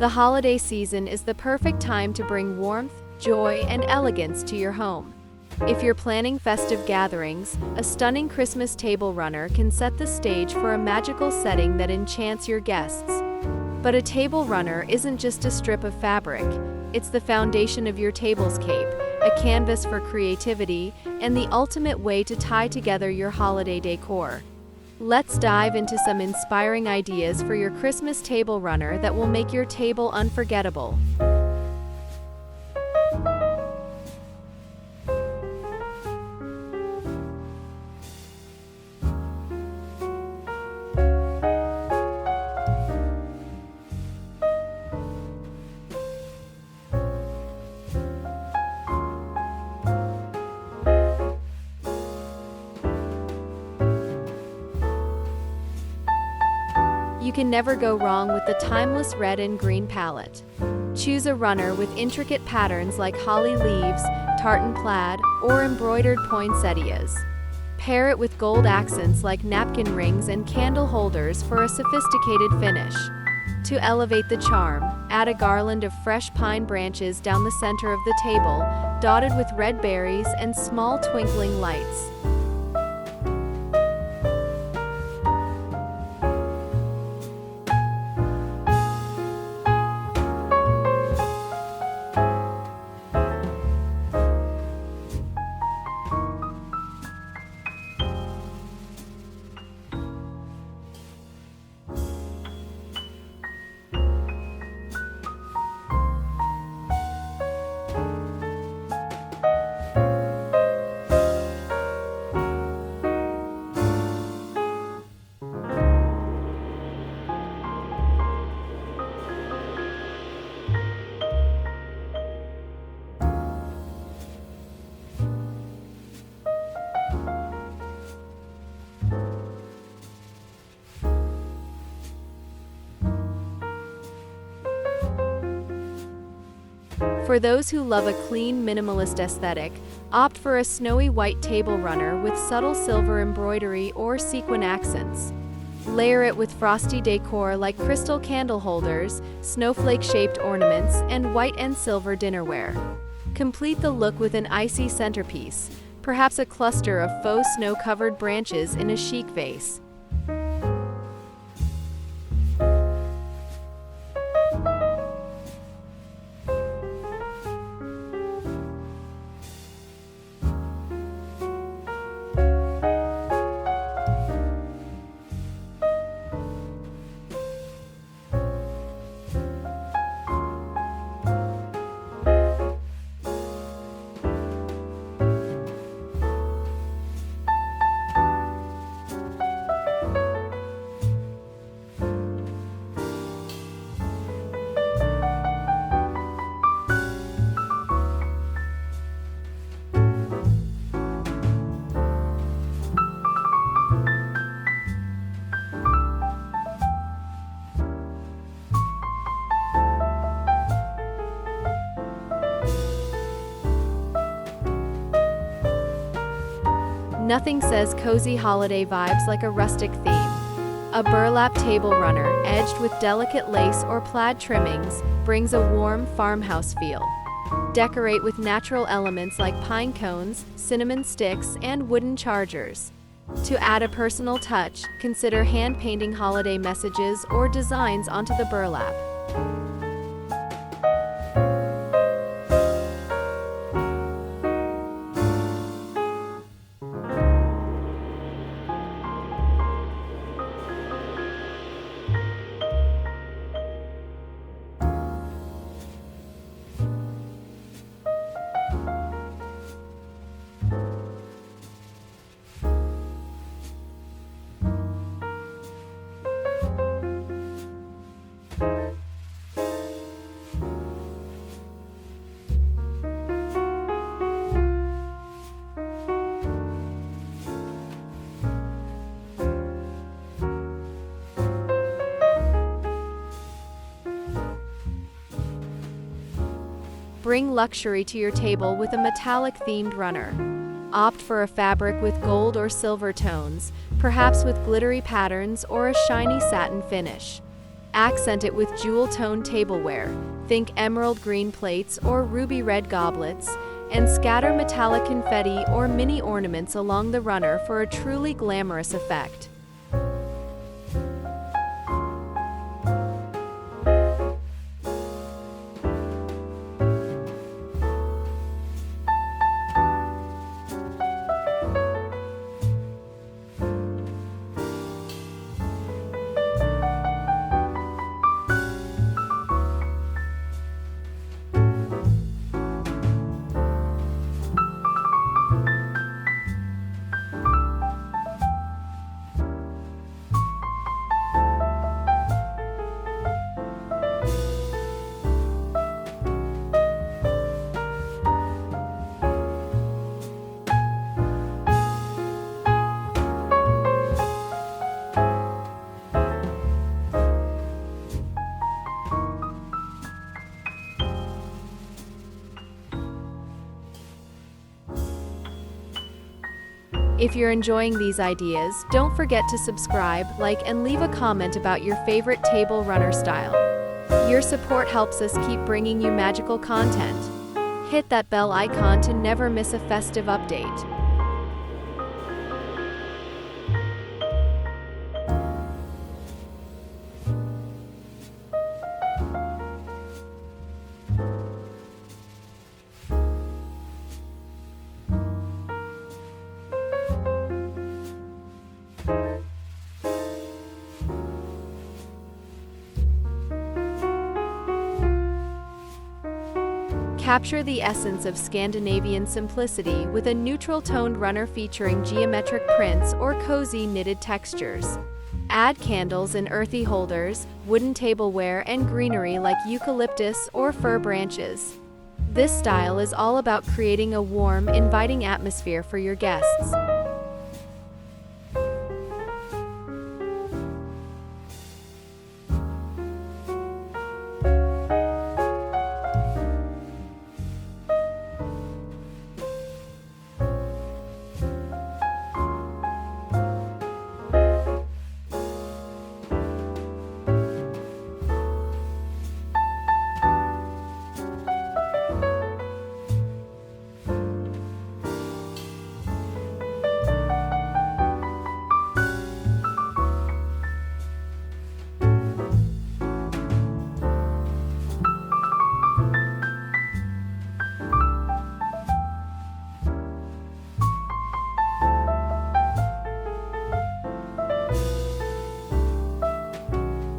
The holiday season is the perfect time to bring warmth, joy, and elegance to your home. If you're planning festive gatherings, a stunning Christmas table runner can set the stage for a magical setting that enchants your guests. But a table runner isn't just a strip of fabric, it's the foundation of your tablescape, a canvas for creativity, and the ultimate way to tie together your holiday decor. Let's dive into some inspiring ideas for your Christmas table runner that will make your table unforgettable. You can never go wrong with the timeless red and green palette. Choose a runner with intricate patterns like holly leaves, tartan plaid, or embroidered poinsettias. Pair it with gold accents like napkin rings and candle holders for a sophisticated finish. To elevate the charm, add a garland of fresh pine branches down the center of the table, dotted with red berries and small twinkling lights. For those who love a clean, minimalist aesthetic, opt for a snowy white table runner with subtle silver embroidery or sequin accents. Layer it with frosty decor like crystal candle holders, snowflake-shaped ornaments, and white and silver dinnerware. Complete the look with an icy centerpiece, perhaps a cluster of faux snow-covered branches in a chic vase. Nothing says cozy holiday vibes like a rustic theme. A burlap table runner, edged with delicate lace or plaid trimmings, brings a warm farmhouse feel. Decorate with natural elements like pine cones, cinnamon sticks, and wooden chargers. To add a personal touch, consider hand-painting holiday messages or designs onto the burlap. Bring luxury to your table with a metallic-themed runner. Opt for a fabric with gold or silver tones, perhaps with glittery patterns or a shiny satin finish. Accent it with jewel-toned tableware, think emerald green plates or ruby red goblets, and scatter metallic confetti or mini ornaments along the runner for a truly glamorous effect. If you're enjoying these ideas, don't forget to subscribe, like, and leave a comment about your favorite table runner style. Your support helps us keep bringing you magical content. Hit that bell icon to never miss a festive update. Capture the essence of Scandinavian simplicity with a neutral-toned runner featuring geometric prints or cozy knitted textures. Add candles in earthy holders, wooden tableware, and greenery like eucalyptus or fir branches. This style is all about creating a warm, inviting atmosphere for your guests.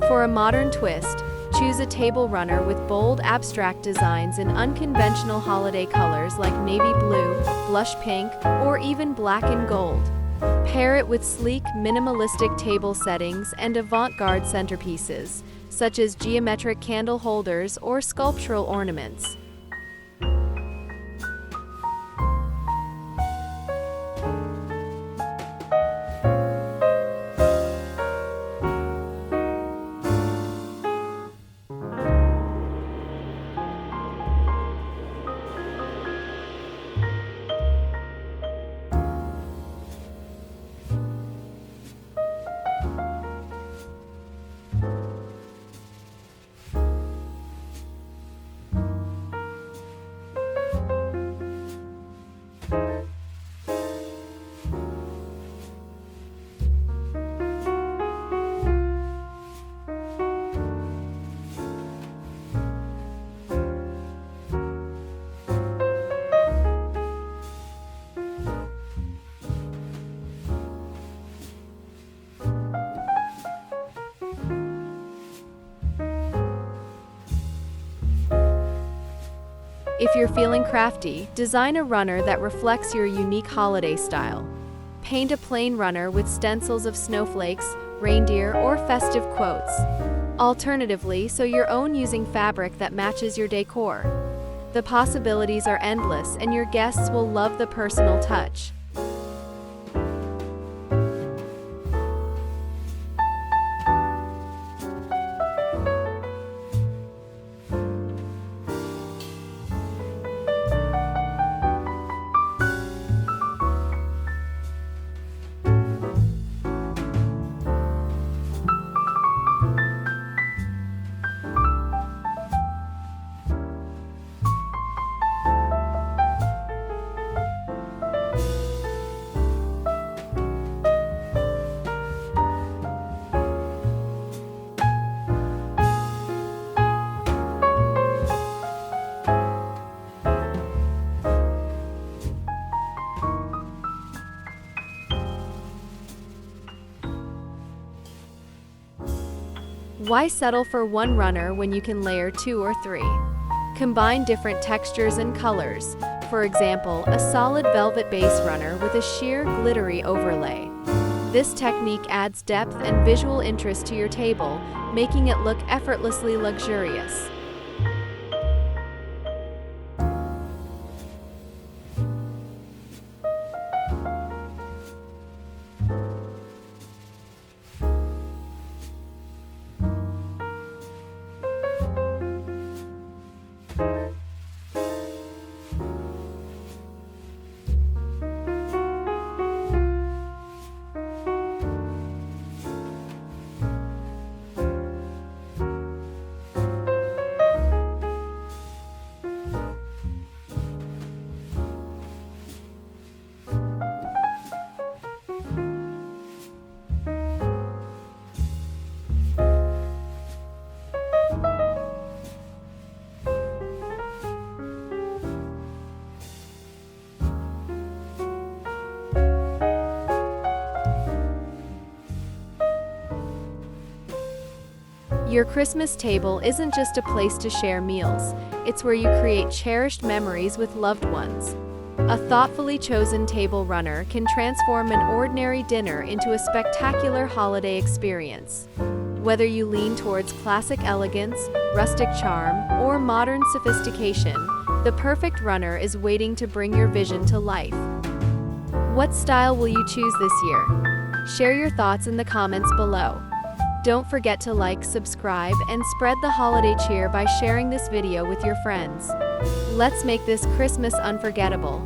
For a modern twist, choose a table runner with bold, abstract designs in unconventional holiday colors like navy blue, blush pink, or even black and gold. Pair it with sleek, minimalistic table settings and avant-garde centerpieces, such as geometric candle holders or sculptural ornaments. If you're feeling crafty, design a runner that reflects your unique holiday style. Paint a plain runner with stencils of snowflakes, reindeer, or festive quotes. Alternatively, sew your own using fabric that matches your decor. The possibilities are endless, and your guests will love the personal touch. Why settle for one runner when you can layer 2 or 3? Combine different textures and colors. For example, a solid velvet base runner with a sheer, glittery overlay. This technique adds depth and visual interest to your table, making it look effortlessly luxurious. Your Christmas table isn't just a place to share meals, it's where you create cherished memories with loved ones. A thoughtfully chosen table runner can transform an ordinary dinner into a spectacular holiday experience. Whether you lean towards classic elegance, rustic charm, or modern sophistication, the perfect runner is waiting to bring your vision to life. What style will you choose this year? Share your thoughts in the comments below. Don't forget to like, subscribe, and spread the holiday cheer by sharing this video with your friends. Let's make this Christmas unforgettable.